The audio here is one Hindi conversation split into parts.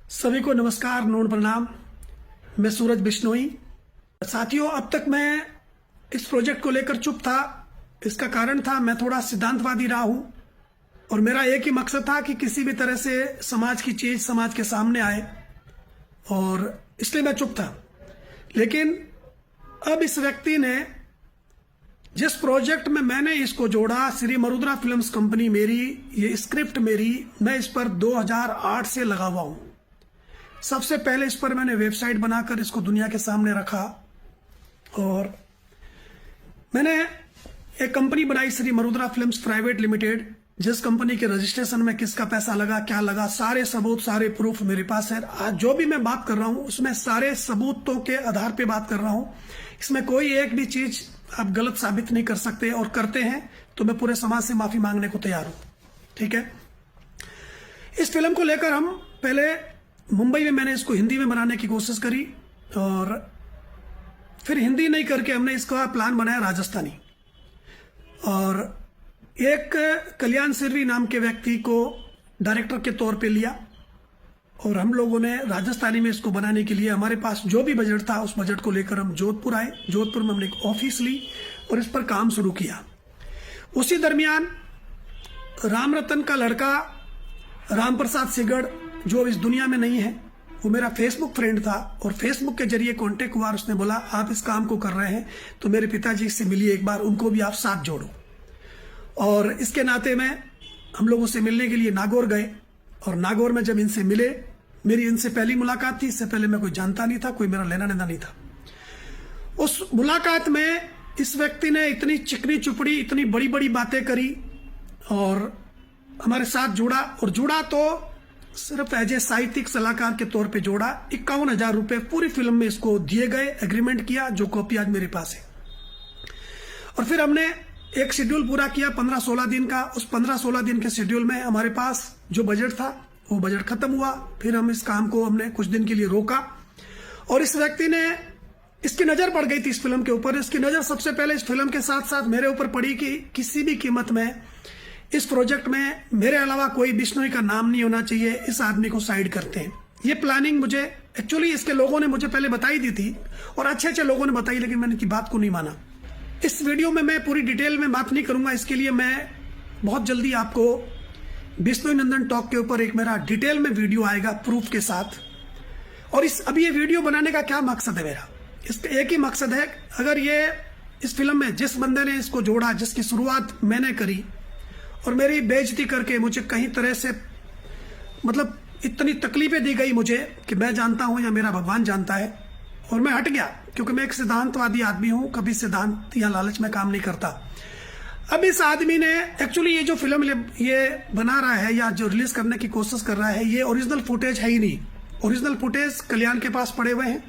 सभी को नमस्कार, नमन प्रणाम। मैं सूरज बिश्नोई। साथियों, अब तक मैं इस प्रोजेक्ट को लेकर चुप था। इसका कारण था मैं थोड़ा सिद्धांतवादी रहा हूं और मेरा एक ही मकसद था कि किसी भी तरह से समाज की चीज समाज के सामने आए, और इसलिए मैं चुप था। लेकिन अब इस व्यक्ति ने जिस प्रोजेक्ट में मैंने इसको जोड़ा, श्री मरुद्रा फिल्म्स कंपनी मेरी, ये स्क्रिप्ट मेरी, मैं इस पर 2008 से लगा हुआ हूं। सबसे पहले इस पर मैंने वेबसाइट बनाकर इसको दुनिया के सामने रखा और मैंने एक कंपनी बनाई, श्री मरुद्रा फिल्म्स प्राइवेट लिमिटेड, जिस कंपनी के रजिस्ट्रेशन में किसका पैसा लगा, क्या लगा, सारे सबूत, सारे प्रूफ मेरे पास है। आज जो भी मैं बात कर रहा हूं उसमें सारे सबूतों के आधार पे बात कर रहा हूं। इसमें कोई एक भी चीज आप गलत साबित नहीं कर सकते, और करते हैं तो मैं पूरे समाज से माफी मांगने को तैयार हूं। ठीक है। इस फिल्म को लेकर हम पहले मुंबई में मैंने इसको हिंदी में बनाने की कोशिश करी, और फिर हिंदी नहीं करके हमने इसका प्लान बनाया राजस्थानी। और एक कल्याण सिरवी नाम के व्यक्ति को डायरेक्टर के तौर पे लिया, और हम लोगों ने राजस्थानी में इसको बनाने के लिए हमारे पास जो भी बजट था उस बजट को लेकर हम जोधपुर आए। जोधपुर में हमने एक ऑफिस ली और इस पर काम शुरू किया। उसी दरमियान राम रतन का लड़का राम प्रसाद सिगड़, जो इस दुनिया में नहीं है, वो मेरा फेसबुक फ्रेंड था और फेसबुक के जरिए कांटेक्ट हुआ। उसने बोला आप इस काम को कर रहे हैं तो मेरे पिताजी से मिलिए एक बार, उनको भी आप साथ जोड़ो। और इसके नाते में हम लोगों से मिलने के लिए नागौर गए, और नागौर में जब इनसे मिले, मेरी इनसे पहली मुलाकात थी। इससे पहले मैं कोई जानता नहीं था, कोई मेरा लेना देना नहीं था। उस मुलाकात में इस व्यक्ति ने इतनी चिकनी चुपड़ी, इतनी बड़ी बड़ी बातें करी और हमारे साथ जुड़ा, और जुड़ा तो सिर्फ एज ए साहित्यिक सलाहकार के तौर पे जोड़ा। 51,000 रुपए पूरी फिल्म में इसको दिए गए, एग्रीमेंट किया, जो कॉपी आज मेरे पास है। और फिर हमने एक शेड्यूल पूरा किया 15-16 दिन का। उस 15-16 दिन के शेड्यूल में हमारे पास जो बजट था वो बजट खत्म हुआ। फिर हम इस काम को हमने कुछ दिन के लिए रोका, और इस व्यक्ति ने, इसकी नजर पड़ गई थी इस फिल्म के ऊपर। इसकी नजर सबसे पहले इस फिल्म के साथ साथ मेरे ऊपर पड़ी कि किसी भी कीमत में इस प्रोजेक्ट में मेरे अलावा कोई बिश्नोई का नाम नहीं होना चाहिए, इस आदमी को साइड करते हैं। ये प्लानिंग मुझे एक्चुअली इसके लोगों ने मुझे पहले बताई दी थी, और अच्छे अच्छे लोगों ने बताई, लेकिन मैंने की बात को नहीं माना। इस वीडियो में मैं पूरी डिटेल में बात नहीं करूंगा। इसके लिए मैं बहुत जल्दी आपको बिश्नोई नंदन टॉक के ऊपर एक मेरा डिटेल में वीडियो आएगा प्रूफ के साथ। और अभी ये वीडियो बनाने का क्या मकसद है मेरा, इसका एक ही मकसद है, अगर ये इस फिल्म में जिस बंदे ने इसको जोड़ा, जिसकी शुरुआत मैंने करी और मेरी बेइज्जती करके मुझे कहीं तरह से, मतलब इतनी तकलीफें दी गई मुझे कि मैं जानता हूं या मेरा भगवान जानता है, और मैं हट गया क्योंकि मैं एक सिद्धांतवादी आदमी हूं। कभी सिद्धांत या लालच में काम नहीं करता। अब इस आदमी ने एक्चुअली ये जो फिल्म ये बना रहा है या जो रिलीज करने की कोशिश कर रहा है, ये ओरिजिनल फुटेज है ही नहीं। ओरिजिनल फुटेज कल्याण के पास पड़े हुए हैं,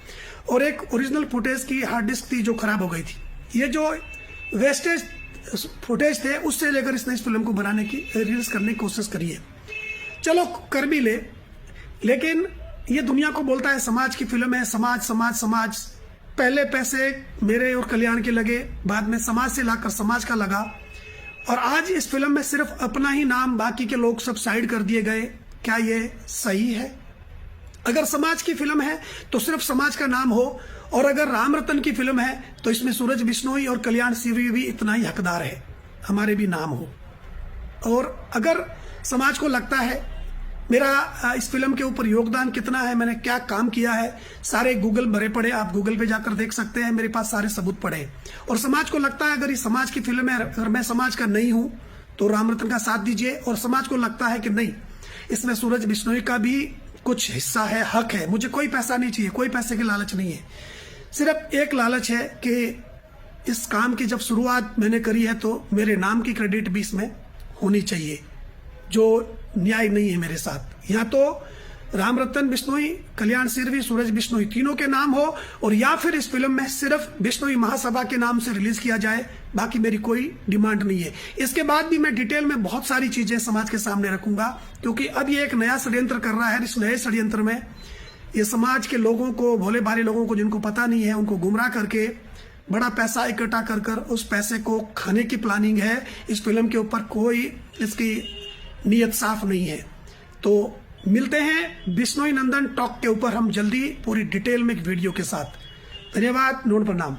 और एक ओरिजिनल फुटेज की हार्ड डिस्क थी जो खराब हो गई थी। ये जो वेस्टेज फुटेज थे उससे लेकर इसने इस फिल्म को बनाने की, रिलीज करने की कोशिश करी है। चलो कर भी ले, लेकिन ये दुनिया को बोलता है समाज की फिल्म है, समाज समाज समाज। पहले पैसे मेरे और कल्याण के लगे, बाद में समाज से लाकर समाज का लगा, और आज इस फिल्म में सिर्फ अपना ही नाम, बाकी के लोग सब साइड कर दिए गए। क्या ये सही है? अगर समाज की फिल्म है तो सिर्फ समाज का नाम हो, और अगर राम रतन की फिल्म है तो इसमें सूरज बिश्नोई और कल्याण सिरवी भी इतना ही हकदार है, हमारे भी नाम हो। और अगर समाज को लगता है मेरा इस फिल्म के ऊपर योगदान कितना है, मैंने क्या काम किया है, सारे गूगल भरे पड़े, आप गूगल पे जाकर देख सकते हैं, मेरे पास सारे सबूत पड़े हैं। और समाज को लगता है अगर ये समाज की फिल्म है, अगर मैं समाज का नहीं हूं तो राम रतन का साथ दीजिए। और समाज को लगता है कि नहीं, इसमें सूरज बिश्नोई का भी कुछ हिस्सा है, हक है, मुझे कोई पैसा नहीं चाहिए, कोई पैसे की लालच नहीं है। सिर्फ एक लालच है कि इस काम की जब शुरुआत मैंने करी है तो मेरे नाम की क्रेडिट भी इसमें होनी चाहिए, जो न्याय नहीं है मेरे साथ। या तो राम रतन बिश्नोई, कल्याण सिरवी, सूरज बिश्नोई तीनों के नाम हो, और या फिर इस फिल्म में सिर्फ बिश्नोई महासभा के नाम से रिलीज किया जाए। बाकी मेरी कोई डिमांड नहीं है। इसके बाद भी मैं डिटेल में बहुत सारी चीजें समाज के सामने रखूंगा, क्योंकि अब ये एक नया षड्यंत्र कर रहा है। इस नए षड्यंत्र में ये समाज के लोगों को, भोले भाले लोगों को जिनको पता नहीं है, उनको गुमराह करके बड़ा पैसा इकट्ठा कर कर उस पैसे को खाने की प्लानिंग है। इस फिल्म के ऊपर कोई इसकी नीयत साफ नहीं है। तो मिलते हैं बिश्नोई नंदन टॉक के ऊपर हम जल्दी पूरी डिटेल में एक वीडियो के साथ। धन्यवाद, नमन प्रणाम।